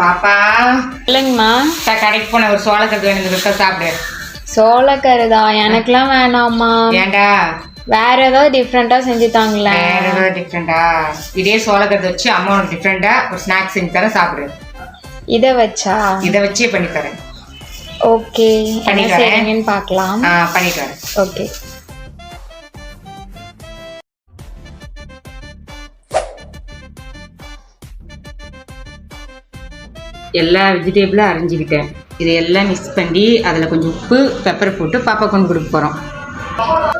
பாப்பா இல்லைங்கம்மா. கடைக்கு போன ஒரு சோளக்கருது வேணும், இருக்கா சாப்பிடு. சோளக்கருதா? எனக்குலாம் வேணாம்மா. ஏண்டா? வேற ஏதாவது டிஃப்ரெண்டா செஞ்சு தாங்களேன். வேற ஏதாவது டிஃப்ரெண்டா? இதே சோளக்கருது வச்சு அம்மா உனக்கு டிஃப்ரெண்டா ஒரு ஸ்நாக்ஸ் செஞ்சு தரேன், சாப்பிடு. இதை வச்சா? இதை வச்சே பண்ணி தரேன். ஓகே, என்ன செய்றீங்கன்னு பார்க்கலாம். பண்ணிட்டு வரேன். ஓகே. எல்லா வெஜிடபிளும் அரைஞ்சிக்கிட்டேன். இதை எல்லாம் மிக்ஸ் பண்ணி அதில் கொஞ்சம் உப்பு பெப்பர் போட்டு பாப்பா கொண்டு கொடுக்க போகிறோம்.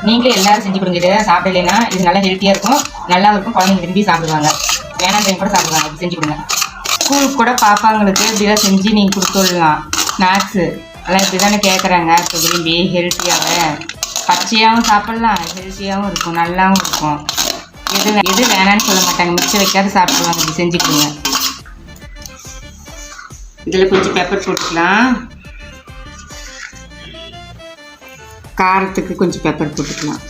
நீங்களும் எல்லாரும் செஞ்சு கொடுங்க. இதை சாப்பிடலைன்னா இது நல்லா ஹெல்த்தியாக இருக்கும், நல்லா இருக்கும், குழந்தைங்க விரும்பி சாப்பிடுவாங்க, வேணாம் கூட சாப்பிடுவாங்க. இப்படி செஞ்சு கொடுங்க. ஸ்கூலுக்கு கூட பாப்பாங்களுக்கு இப்படிதான் செஞ்சு நீங்கள் கொடுத்து விடலாம். ஸ்நாக்ஸு எல்லாம் இப்படி தானே கேட்குறாங்க. இப்போ விரும்பி ஹெல்த்தியாக பச்சையாகவும் சாப்பிட்லாம், ஹெல்த்தியாகவும் இருக்கும், நல்லாவும் இருக்கும். எது வேணான்னு சொல்ல மாட்டாங்க, மிச்சம் வைக்காத சாப்பிடுவாங்க. இப்படி செஞ்சு கொடுங்க. இதில் கொஞ்சம் பெப்பர் போட்டுக்கலாம், காரத்துக்கு கொஞ்சம் பெப்பர் போட்டுக்கலாம்,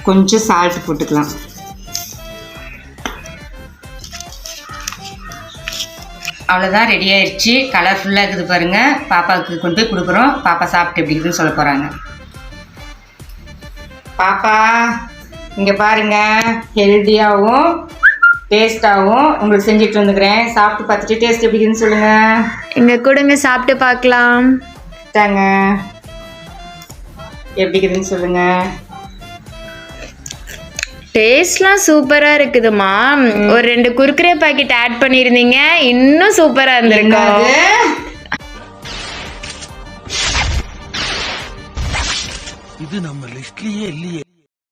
கொஞ்சம் சால்ட் போட்டுக்கலாம். அவ்வளோதான், ரெடி ஆயிடுச்சு. கலர்ஃபுல்லாக இருக்குது பாருங்கள். பாப்பாவுக்கு கொண்டு போய் கொடுக்குறோம். பாப்பா சாப்பிட்டு எப்படி இருக்குதுன்னு சொல்ல போகிறாங்க. பாப்பா இங்கே பாருங்கள், ஹெல்த்தியாகவும் டேஸ்ட்டாகவும் உங்களுக்கு செஞ்சுட்டு வந்துக்கிறேன். சாப்பிட்டு பார்த்துட்டு டேஸ்ட் எப்படி இருக்குதுன்னு சொல்லுங்கள். இங்கே கொடுங்க, சாப்பிட்டு பார்க்கலாம். தாங்க, எப்படி இருக்குதுன்னு சொல்லுங்கள். டேஸ்ட்லாம் சூப்பராக இருக்குதுமா. ஒரு 2 குர்குரே பாக்கெட் ஆட் பண்ணியிருந்தீங்க, இன்னும் சூப்பராக இருந்திருக்கும். இது நம்ம லிஸ்ட்லயே இல்லையே.